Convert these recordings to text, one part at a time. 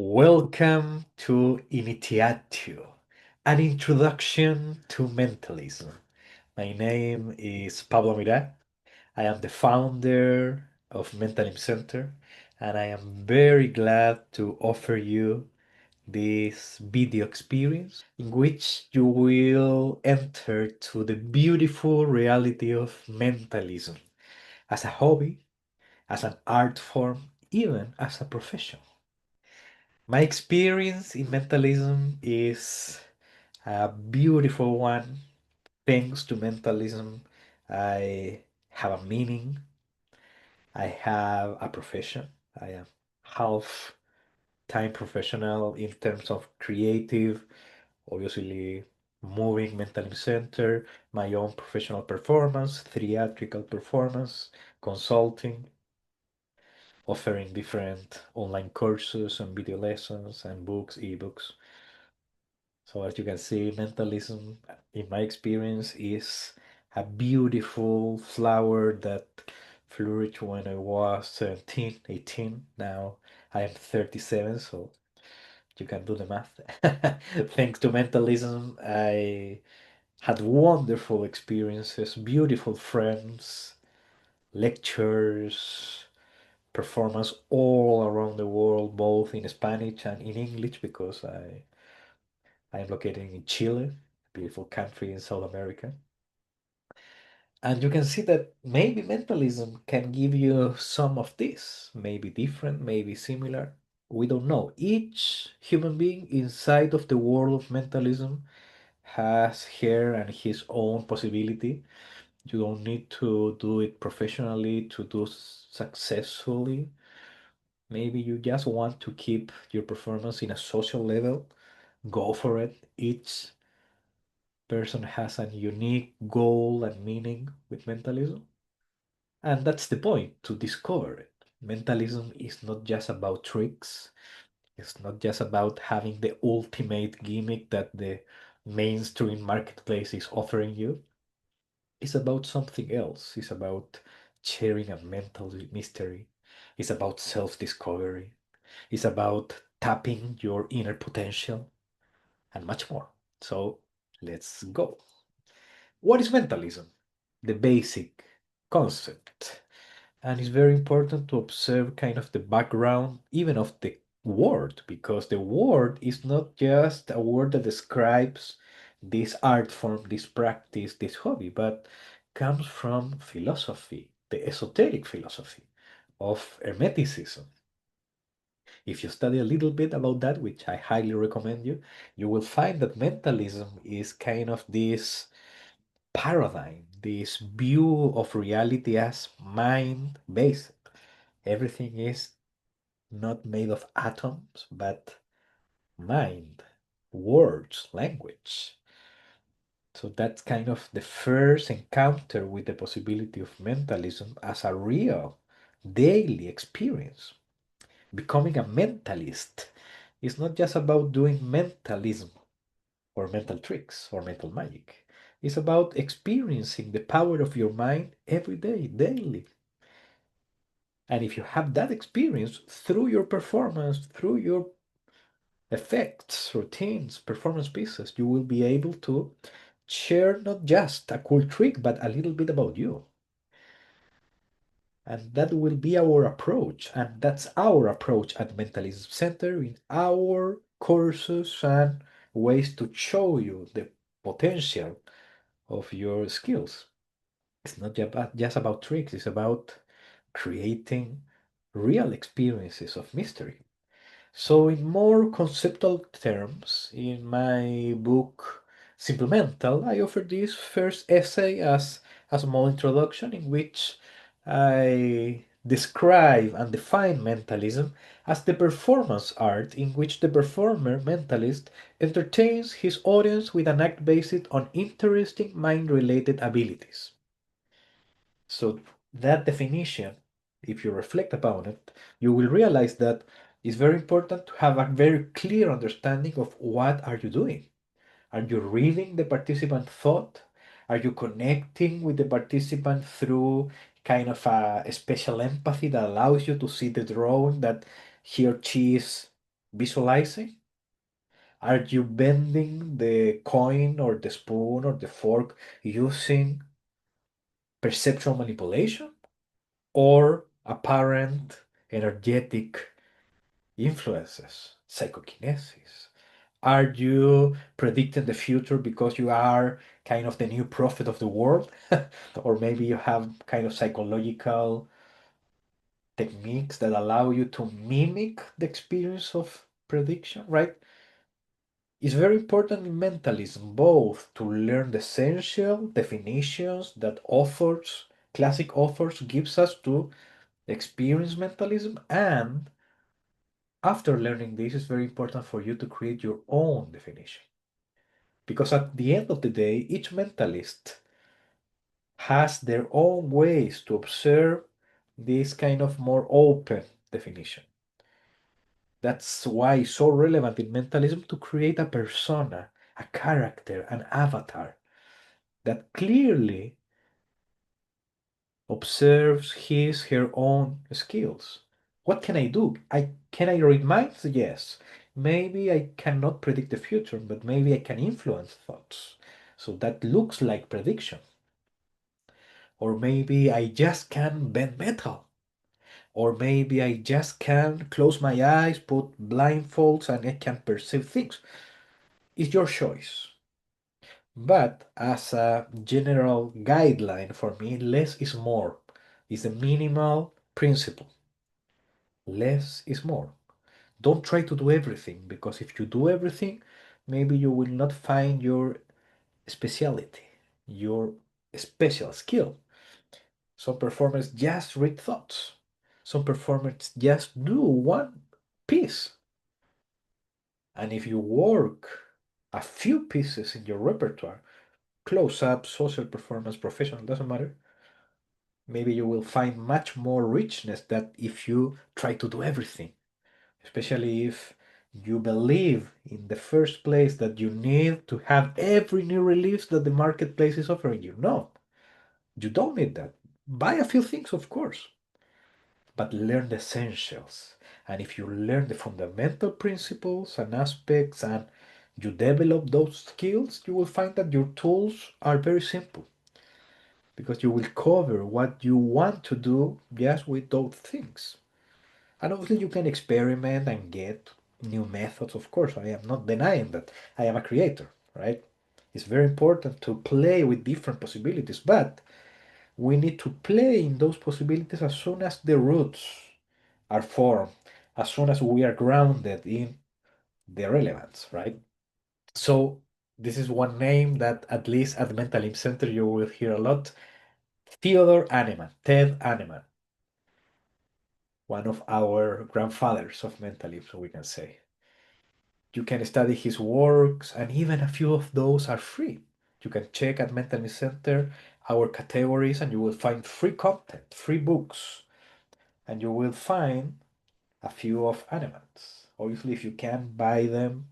Welcome to Initiatio, an introduction to mentalism. My name is Pablo Amira. I am the founder of Mentalism Center, and I am very glad to offer you this video experience in which you will enter to the beautiful reality of mentalism as a hobby, as an art form, even as a profession. My experience in mentalism is a beautiful one. Thanks to mentalism, I have a meaning, I have a profession. I am half time professional in terms of creative, obviously moving mentalism center, my own professional performance, theatrical performance, consulting, offering different online courses and video lessons and books, ebooks. So as you can see, mentalism, in my experience, is a beautiful flower that flourished when I was 17, 18. Now I am 37, so you can do the math. Thanks to mentalism, I had wonderful experiences, beautiful friends, lectures, performance all around the world, both in Spanish and in English, because I am located in Chile, a beautiful country in South America. And you can see that maybe mentalism can give you some of this, maybe different, maybe similar. We don't know. Each human being inside of the world of mentalism has her and his own possibility. You don't need to do it professionally to do successfully. Maybe you just want to keep your performance in a social level. Go for it. Each person has a unique goal and meaning with mentalism. And that's the point, to discover it. Mentalism is not just about tricks, it's not just about having the ultimate gimmick that the mainstream marketplace is offering you. It's about something else. It's about sharing a mental mystery. It's about self discovery. It's about tapping your inner potential and much more. So let's go. What is mentalism? The basic concept. And it's very important to observe kind of the background, even of the word, because the word is not just a word that describes this art form, this practice, this hobby, but comes from philosophy, the esoteric philosophy of Hermeticism. If you study a little bit about that, which I highly recommend you, you will find that mentalism is kind of this paradigm, this view of reality as mind based. Everything is not made of atoms, but mind, words, language. So that's kind of the first encounter with the possibility of mentalism as a real daily experience. Becoming a mentalist is not just about doing mentalism or mental tricks or mental magic. It's about experiencing the power of your mind every day, daily. And if you have that experience through your performance, through your effects, routines, performance pieces, you will be able to share not just a cool trick, but a little bit about you. And that will be our approach. And that's our approach at Mentalism Center in our courses and ways to show you the potential of your skills. It's not just about tricks, it's about creating real experiences of mystery. So, in more conceptual terms, in my book Simple Mental, I offer this first essay as a small introduction in which I describe and define mentalism as the performance art in which the performer mentalist entertains his audience with an act based on interesting mind related abilities. So that definition, if you reflect upon it, you will realize that it's very important to have a very clear understanding of what are you doing. Are you reading the participant thought? Are you connecting with the participant through kind of a special empathy that allows you to see the drawing that he or she is visualizing? Are you bending the coin or the spoon or the fork using perceptual manipulation or apparent energetic influences, psychokinesis? Are you predicting the future because you are kind of the new prophet of the world? Or maybe you have kind of psychological techniques that allow you to mimic the experience of prediction, right? It's very important in mentalism both to learn the essential definitions that authors, classic authors, gives us to experience mentalism, and after learning this, it's very important for you to create your own definition. Because at the end of the day, each mentalist has their own ways to observe this kind of more open definition. That's why it's so relevant in mentalism to create a persona, a character, an avatar that clearly observes his, her own skills. What can I do? Can I read minds? Yes. Maybe I cannot predict the future, but maybe I can influence thoughts. So that looks like prediction. Or maybe I just can bend metal. Or maybe I just can close my eyes, put blindfolds, and I can perceive things. It's your choice. But as a general guideline for me, less is more. Is the minimal principle. Less is more. Don't try to do everything because if you do everything, maybe you will not find your speciality, your special skill. Some performers just read thoughts. Some performers just do one piece. And if you work a few pieces in your repertoire, close up, social performance, professional, doesn't matter, maybe you will find much more richness than if you try to do everything, especially if you believe in the first place that you need to have every new release that the marketplace is offering you. No, you don't need that. Buy a few things, of course, but learn the essentials. And if you learn the fundamental principles and aspects and you develop those skills, you will find that your tools are very simple because you will cover what you want to do just with those things. And obviously, you can experiment and get new methods, of course. I am not denying that. I am a creator, right? It's very important to play with different possibilities, but we need to play in those possibilities as soon as the roots are formed, as soon as we are grounded in the relevance, right? So, this is one name that, at least at the Mental Imp Center, you will hear a lot. Theodore Kahneman, Ted Kahneman, one of our grandfathers of mentalism, we can say. You can study his works, and even a few of those are free. You can check at Mentalism Center our categories, and you will find free content, free books, and you will find a few of Kahneman's. Obviously, if you can buy them,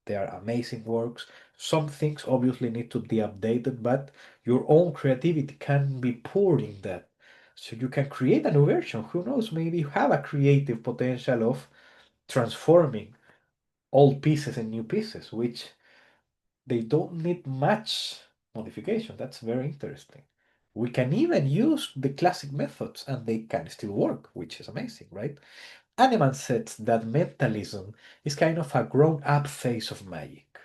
they are amazing works. Some things obviously need to be updated, but your own creativity can be poured in that. So you can create a new version. Who knows? Maybe you have a creative potential of transforming old pieces and new pieces, which they don't need much modification. That's very interesting. We can even use the classic methods and they can still work, which is amazing, right? Kahneman said that mentalism is kind of a grown up phase of magic.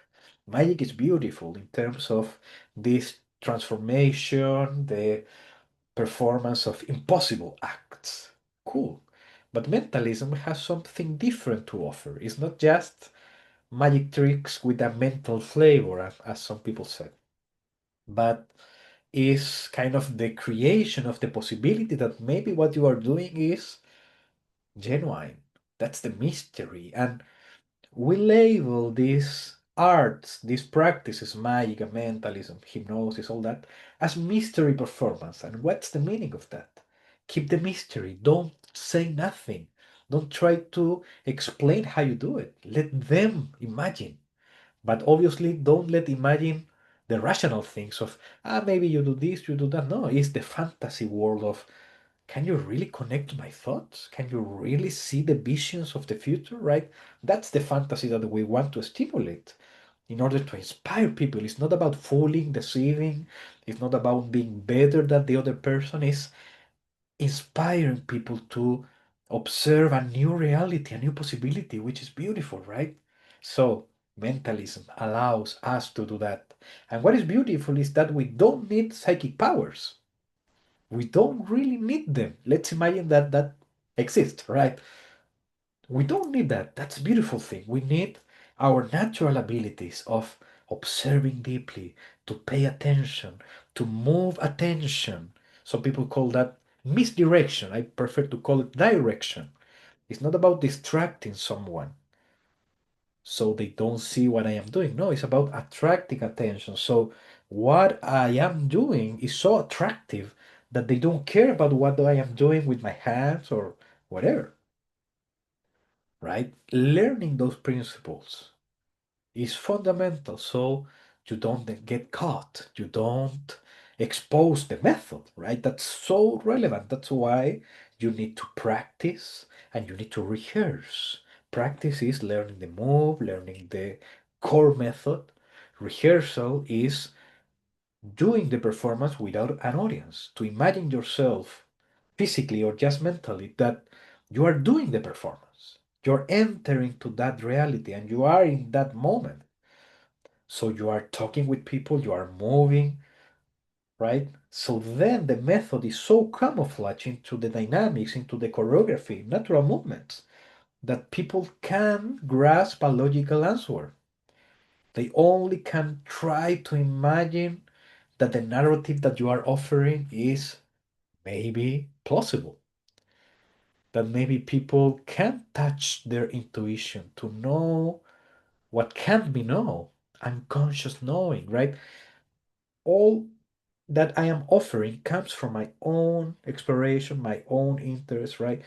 Magic is beautiful in terms of this transformation, the performance of impossible acts. Cool. But mentalism has something different to offer. It's not just magic tricks with a mental flavor, as some people said, but is kind of the creation of the possibility that maybe what you are doing is genuine. That's the mystery. And we label these arts, these practices, magic, and mentalism, hypnosis, all that, as mystery performance. And what's the meaning of that? Keep the mystery. Don't say nothing. Don't try to explain how you do it. Let them imagine. But obviously, don't let imagine the rational things of, maybe you do this, you do that. No, it's the fantasy world of can you really connect to my thoughts? Can you really see the visions of the future, right? That's the fantasy that we want to stimulate in order to inspire people. It's not about fooling, deceiving. It's not about being better than the other person. It's inspiring people to observe a new reality, a new possibility, which is beautiful, right? So, mentalism allows us to do that. And what is beautiful is that we don't need psychic powers. We don't really need them. Let's imagine that that exists, right? We don't need that. That's a beautiful thing. We need our natural abilities of observing deeply, to pay attention, to move attention. Some people call that misdirection. I prefer to call it direction. It's not about distracting someone so they don't see what I am doing. No, it's about attracting attention. So what I am doing is so attractive that they don't care about what I am doing with my hands or whatever, right? Learning those principles is fundamental so you don't get caught, you don't expose the method, right? That's so relevant. That's why you need to practice and you need to rehearse. Practice is learning the move, learning the core method. Rehearsal is doing the performance without an audience, to imagine yourself physically or just mentally that you are doing the performance. You're entering to that reality and you are in that moment. So you are talking with people, you are moving, right? So then the method is so camouflaged into the dynamics, into the choreography, natural movements, that people can grasp a logical answer. They only can try to imagine that the narrative that you are offering is maybe plausible, that maybe people can touch their intuition to know what can't be known, unconscious knowing, right? All that I am offering comes from my own exploration, my own interest, right?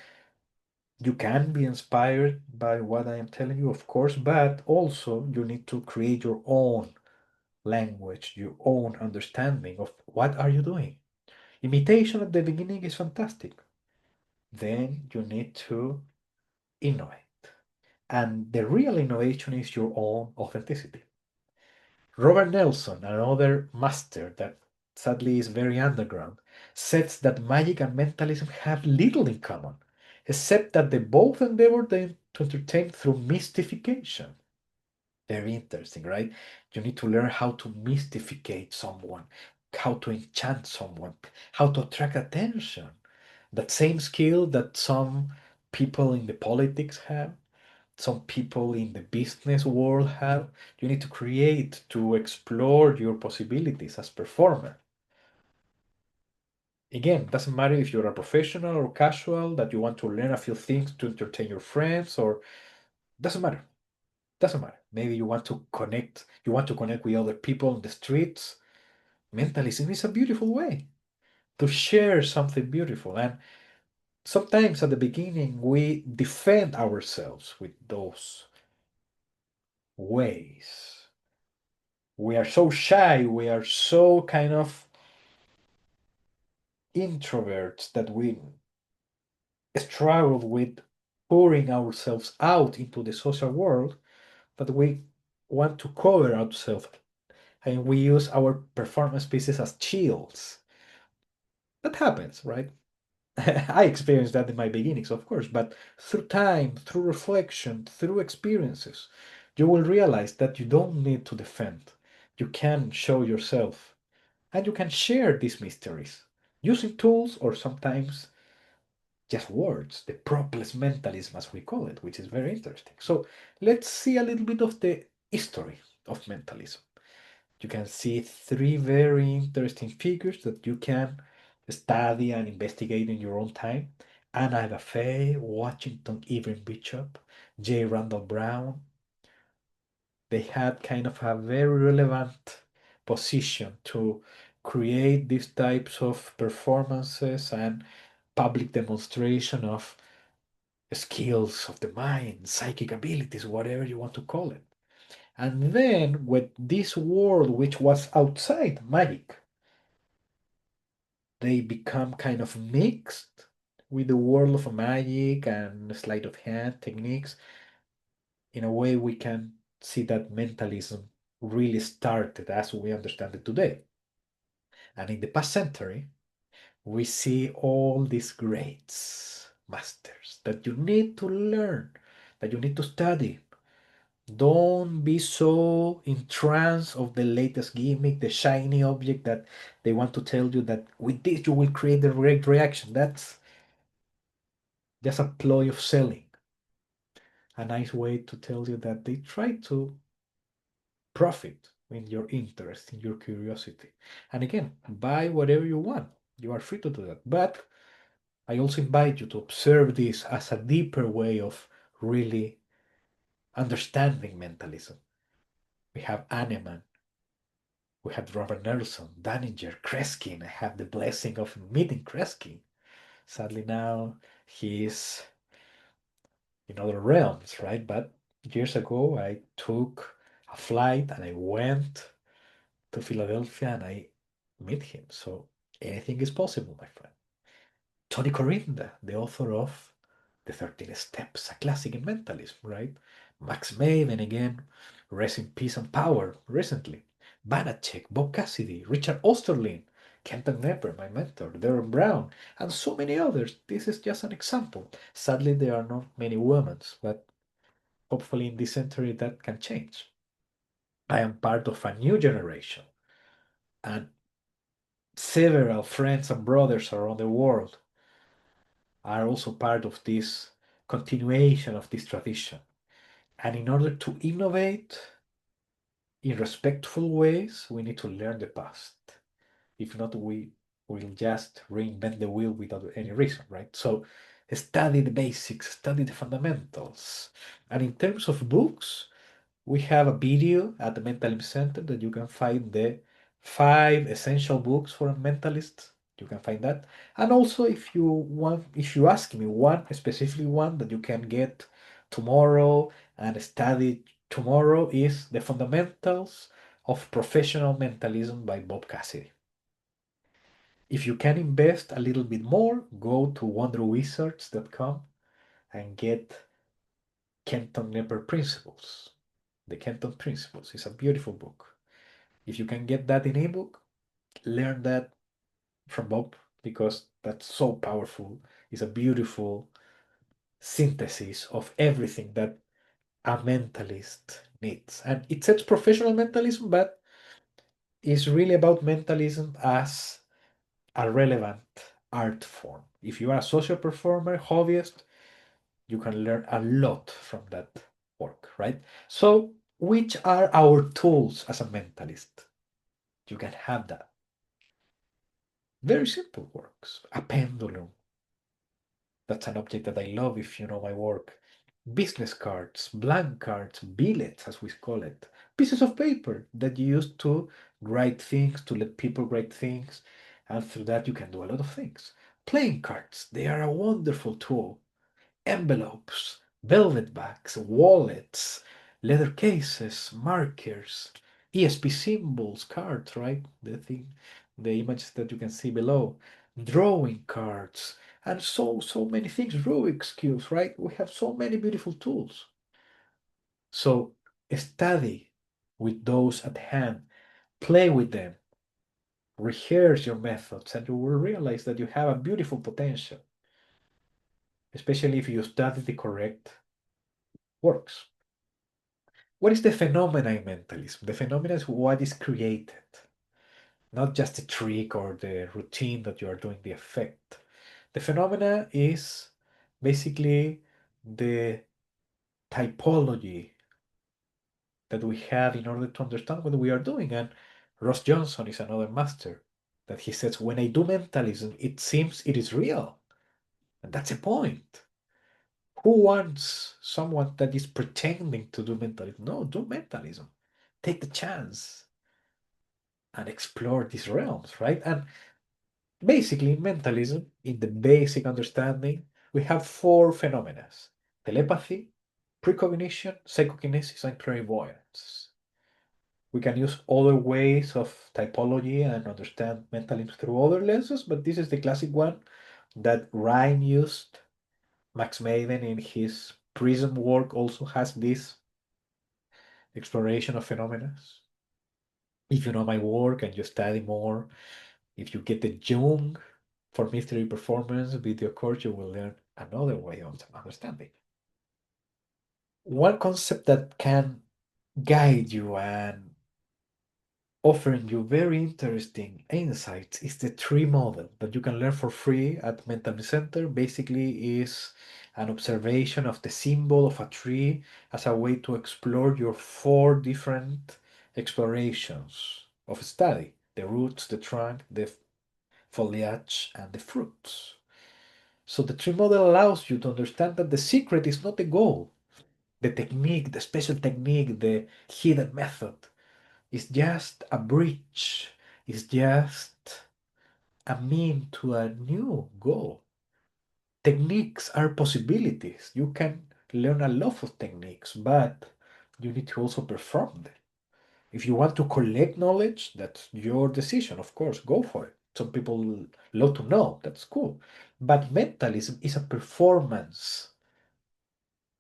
You can be inspired by what I am telling you, of course, but also you need to create your own language, your own understanding of what are you doing. Imitation at the beginning is fantastic. Then you need to innovate. And the real innovation is your own authenticity. Robert Nelson, another master that sadly is very underground, says that magic and mentalism have little in common, except that they both endeavor to entertain through mystification. Very interesting, right? You need to learn how to mystificate someone, how to enchant someone, how to attract attention. That same skill that some people in the politics have, some people in the business world have. You need to create to explore your possibilities as performer. Again, doesn't matter if you're a professional or casual, that you want to learn a few things to entertain your friends, or doesn't matter. Doesn't matter. Maybe you want to connect with other people on the streets. Mentalism is a beautiful way to share something beautiful. And sometimes at the beginning, we defend ourselves with those ways. We are so shy, we are so kind of introverts that we struggle with pouring ourselves out into the social world, but we want to cover ourselves and we use our performance pieces as shields. That happens, right? I experienced that in my beginnings, of course, but through time, through reflection, through experiences, you will realize that you don't need to defend. You can show yourself and you can share these mysteries using tools or sometimes just words, the propless mentalism, as we call it, which is very interesting. So let's see a little bit of the history of mentalism. You can see three very interesting figures that you can study and investigate in your own time. Anna Gaffey, Washington Irving Bishop, J. Randall Brown. They had kind of a very relevant position to create these types of performances and public demonstration of skills of the mind, psychic abilities, whatever you want to call it. And then with this world, which was outside magic, they become kind of mixed. with the world of magic and sleight of hand techniques, in a way we can see that mentalism really started as we understand it today. And in the past century, we see all these greats, masters that you need to learn, that you need to study. Don't be so entranced of the latest gimmick, the shiny object that they want to tell you that with this you will create the great reaction. That's just a ploy of selling. A nice way to tell you that they try to profit in your interest, in your curiosity. And again, buy whatever you want. You are free to do that. But I also invite you to observe this as a deeper way of really understanding mentalism. We have Kahneman, we have Robert Nelson, Daninger, Kreskin. I have the blessing of meeting Kreskin. Sadly now he's in other realms, right? But years ago I took a flight and I went to Philadelphia and I meet him. So anything is possible, my friend. Tony Corinda, the author of The 13 Steps, a classic in mentalism, right? Max Maven again, Rest in Peace and Power recently. Banachek, Bob Cassidy, Richard Osterlin, Kenton Nepper, my mentor, Darren Brown, and so many others. This is just an example. Sadly, there are not many women, but hopefully in this century that can change. I am part of a new generation, and several friends and brothers around the world are also part of this continuation of this tradition. And in order to innovate in respectful ways, we need to learn the past. If not, we will just reinvent the wheel without any reason, right? So study the basics, study the fundamentals. And in terms of books, we have a video at the Mentalism Center that you can find the 5 essential books for a mentalist. You can find that. And also if you want, if you ask me one, specifically one that you can get tomorrow and study tomorrow is The Fundamentals of Professional Mentalism by Bob Cassidy. If you can invest a little bit more, go to wonderwizards.com and get Kenton Nepper Principles. The Kenton Principles is a beautiful book. If you can get that in ebook, learn that from Bob because that's so powerful. It's a beautiful synthesis of everything that a mentalist needs. And it says professional mentalism, but it's really about mentalism as a relevant art form. If you are a social performer, hobbyist, you can learn a lot from that work, right? So, which are our tools as a mentalist? You can have that. Very simple works. A pendulum. That's an object that I love if you know my work. Business cards, blank cards, billets, as we call it. Pieces of paper that you use to write things, to let people write things. And through that, you can do a lot of things. Playing cards, they are a wonderful tool. Envelopes, velvet bags, wallets, leather cases, markers, ESP symbols, cards, right? The thing, the images that you can see below, drawing cards, and so many things. Rubik's cubes, right? We have so many beautiful tools. So study with those at hand, play with them, rehearse your methods, and you will realize that you have a beautiful potential, especially if you study the correct works. What is the phenomena in mentalism? The phenomena is what is created, not just the trick or the routine that you are doing, the effect. The phenomena is basically the typology that we have in order to understand what we are doing. And Ross Johnson is another master that he says, when I do mentalism, it seems it is real. And that's a point. Who wants someone that is pretending to do mentalism? No, do mentalism. Take the chance and explore these realms, right? And basically, mentalism, in the basic understanding, we have 4 phenomena: telepathy, precognition, psychokinesis, and clairvoyance. We can use other ways of typology and understand mentalism through other lenses, but this is the classic one that Rhyme used. Max Maven in his Prism work also has this exploration of phenomena. If you know my work and you study more, if you get the Jung for mystery performance video course, you will learn another way of understanding. One concept that can guide you and offering you very interesting insights is the tree model that you can learn for free at Mentalism Center. Basically is an observation of the symbol of a tree as a way to explore your four different explorations of study: the roots, the trunk, the foliage, and the fruits. So the tree model allows you to understand that the secret is not the goal, the technique, the special technique, the hidden method. It's just a bridge. It's just a mean to a new goal. Techniques are possibilities. You can learn a lot of techniques, but you need to also perform them. If you want to collect knowledge, that's your decision, of course, go for it. Some people love to know, that's cool. But mentalism is a performance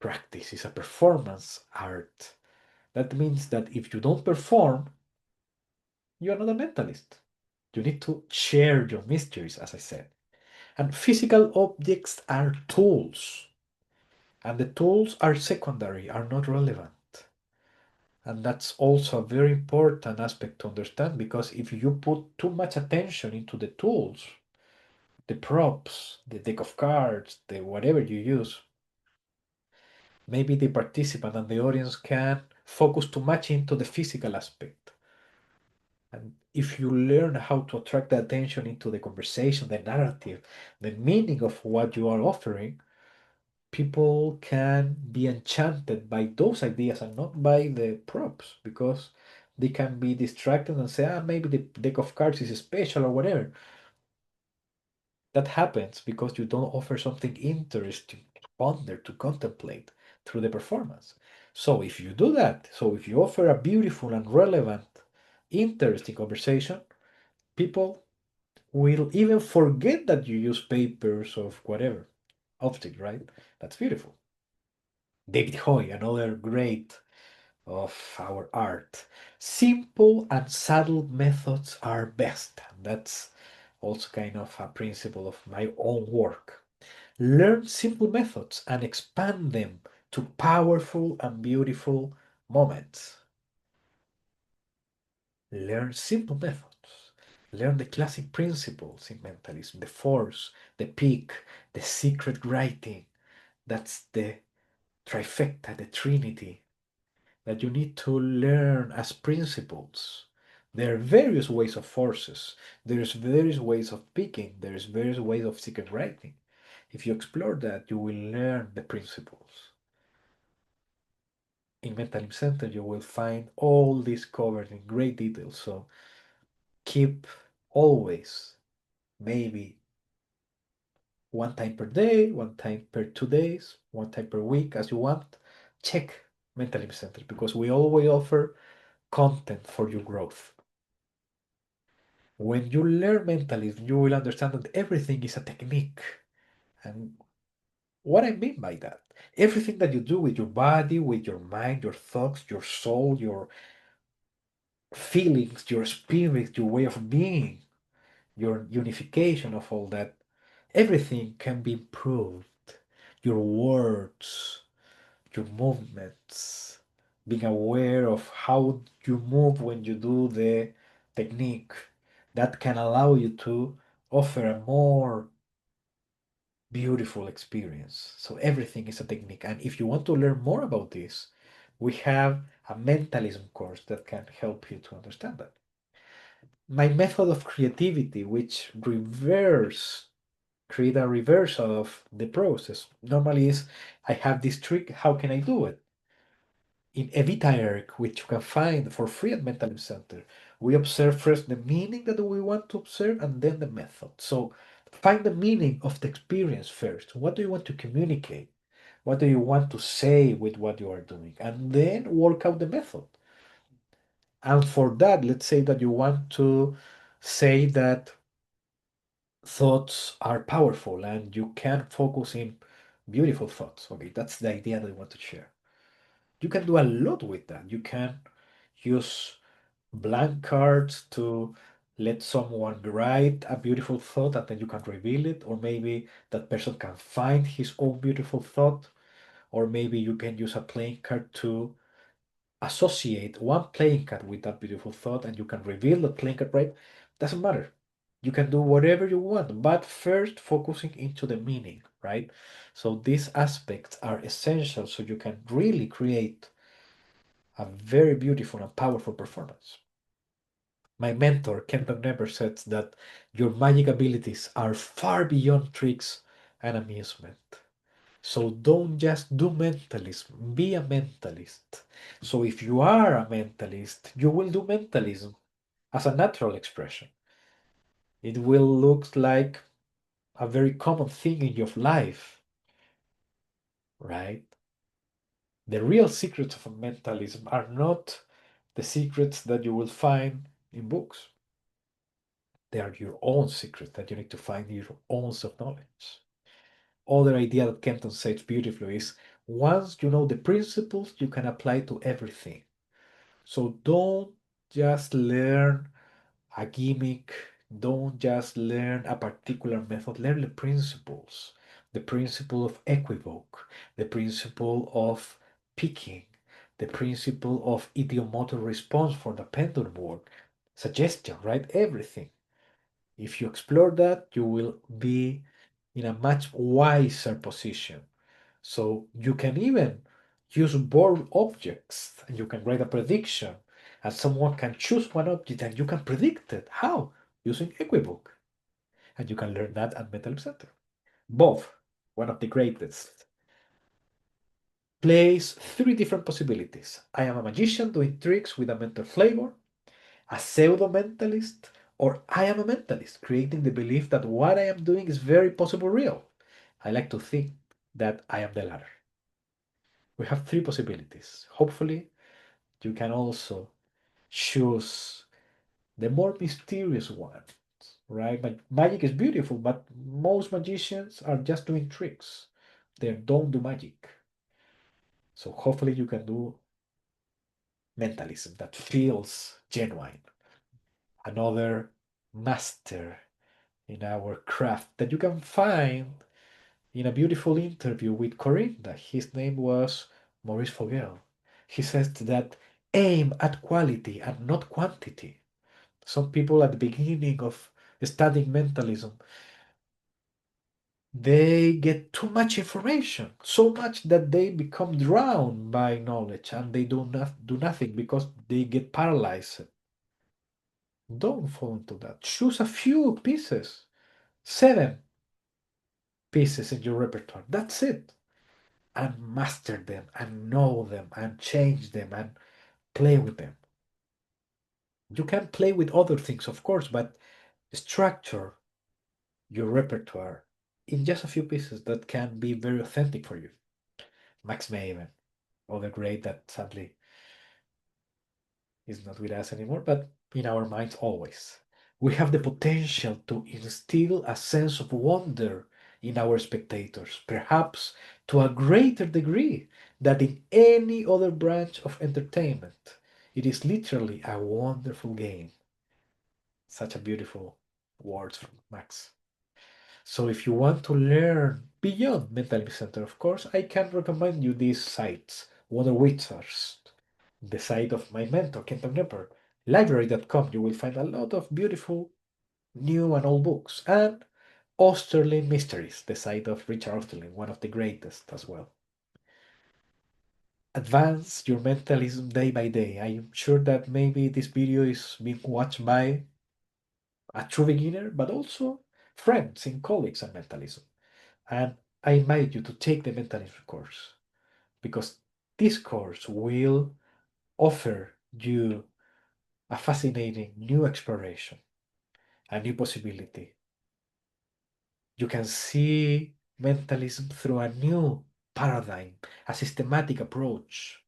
practice, it's a performance art. That means that if you don't perform, you're not a mentalist. You need to share your mysteries, as I said. And physical objects are tools, and the tools are secondary, are not relevant. And that's also a very important aspect to understand because if you put too much attention into the tools, the props, the deck of cards, the whatever you use, maybe the participant and the audience can focus too much into the physical aspect. And if you learn how to attract the attention into the conversation, the narrative, the meaning of what you are offering, people can be enchanted by those ideas and not by the props because they can be distracted and say, maybe the deck of cards is special or whatever. That happens because you don't offer something interesting to ponder, to contemplate through the performance. So if you do that, so if you offer a beautiful and relevant, interesting conversation, people will even forget that you use papers of whatever object, right? That's beautiful. David Hoy, another great of our art. Simple and subtle methods are best. And that's also kind of a principle of my own work. Learn simple methods and expand them to powerful and beautiful moments. Learn simple methods. Learn the classic principles in mentalism, the force, the peak, the secret writing. That's the trifecta, the trinity that you need to learn as principles. There are various ways of forces. There's various ways of picking. There's various ways of secret writing. If you explore that, you will learn the principles. In Mentalism Center, you will find all this covered in great detail. So keep always, maybe one time per day, one time per 2 days, one time per week, as you want. Check Mentalism Center because we always offer content for your growth. When you learn mentalism, you will understand that everything is a technique. And what I mean by that, everything that you do with your body, with your mind, your thoughts, your soul, your feelings, your spirit, your way of being, your unification of all that, everything can be improved. Your words, your movements, being aware of how you move when you do the technique that can allow you to offer a more beautiful experience. So everything is a technique. And if you want to learn more about this, we have a mentalism course that can help you to understand that. My method of creativity, which create a reversal of the process, normally is I have this trick, how can I do it? In Evita which you can find for free at Mentalism Center, we observe first the meaning that we want to observe and then the method. So find the meaning of the experience first. What do you want to communicate? What do you want to say with what you are doing? And then work out the method. And for that, let's say that you want to say that thoughts are powerful and you can focus in beautiful thoughts. Okay, that's the idea that I want to share. You can do a lot with that. You can use blank cards to let someone write a beautiful thought and then you can reveal it, or maybe that person can find his own beautiful thought, or maybe you can use a playing card to associate one playing card with that beautiful thought and you can reveal the playing card, right? Doesn't matter. You can do whatever you want, but first focusing into the meaning, right? So these aspects are essential so you can really create a very beautiful and powerful performance. My mentor, Kenton Never, said that your magic abilities are far beyond tricks and amusement. So don't just do mentalism, be a mentalist. So if you are a mentalist, you will do mentalism as a natural expression. It will look like a very common thing in your life, right? The real secrets of mentalism are not the secrets that you will find in books. They are your own secrets that you need to find in your own self-knowledge. Other idea that Kenton says beautifully is once you know the principles, you can apply to everything. So don't just learn a gimmick, don't just learn a particular method, learn the principles. The principle of equivoque, the principle of picking, the principle of idiomotor response for the pendulum work, suggestion, right? Everything. If you explore that, you will be in a much wiser position. So you can even use board objects and you can write a prediction and someone can choose one object and you can predict it. How? Using Equibook. And you can learn that at Metal Center. Bob, one of the greatest, plays three different possibilities. I am a magician doing tricks with a mental flavor, a pseudo mentalist, or I am a mentalist, creating the belief that what I am doing is very possible real. I like to think that I am the latter. We have three possibilities. Hopefully, you can also choose the more mysterious one, right? But magic is beautiful, but most magicians are just doing tricks. They don't do magic. So hopefully you can do mentalism that feels genuine. Another master in our craft that you can find in a beautiful interview with Corinda. His name was Maurice Fogel. He says that aim at quality and not quantity. Some people at the beginning of studying mentalism, they get too much information, so much that they become drowned by knowledge and they do nothing because they get paralyzed. Don't fall into that. Choose a few pieces, 7 pieces in your repertoire. That's it. And master them and know them and change them and play with them. You can play with other things, of course, but structure your repertoire in just a few pieces that can be very authentic for you. Max Maven, other great that sadly is not with us anymore, but in our minds always. We have the potential to instill a sense of wonder in our spectators, perhaps to a greater degree than in any other branch of entertainment. It is literally a wonderful game. Such a beautiful words from Max. So if you want to learn beyond Mentalism Center, of course, I can recommend you these sites. Wonder Wizards, the site of my mentor, Kenton Nepper, library.com, you will find a lot of beautiful new and old books, and Osterlin Mysteries, the site of Richard Osterlin, one of the greatest as well. Advance your mentalism day by day. I am sure that maybe this video is being watched by a true beginner, but also friends and colleagues in mentalism. And I invite you to take the mentalism course because this course will offer you a fascinating new exploration, a new possibility. You can see mentalism through a new paradigm, a systematic approach.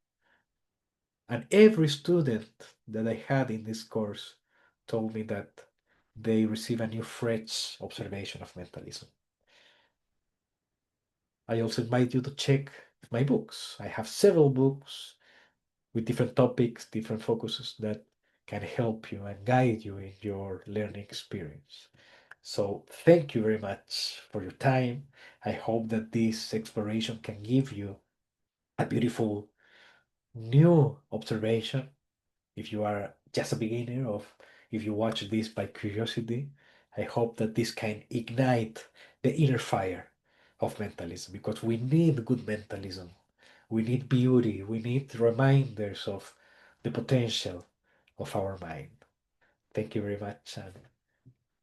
And every student that I had in this course told me that they receive a new, fresh observation of mentalism. I also invite you to check my books. I have several books with different topics, different focuses that can help you and guide you in your learning experience. So, thank you very much for your time. I hope that this exploration can give you a beautiful new observation if you are just a beginner or if you watch this by curiosity. I hope that this can ignite the inner fire of mentalism because we need good mentalism. We need beauty. We need reminders of the potential of our mind. Thank you very much and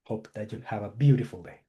hope that you have a beautiful day.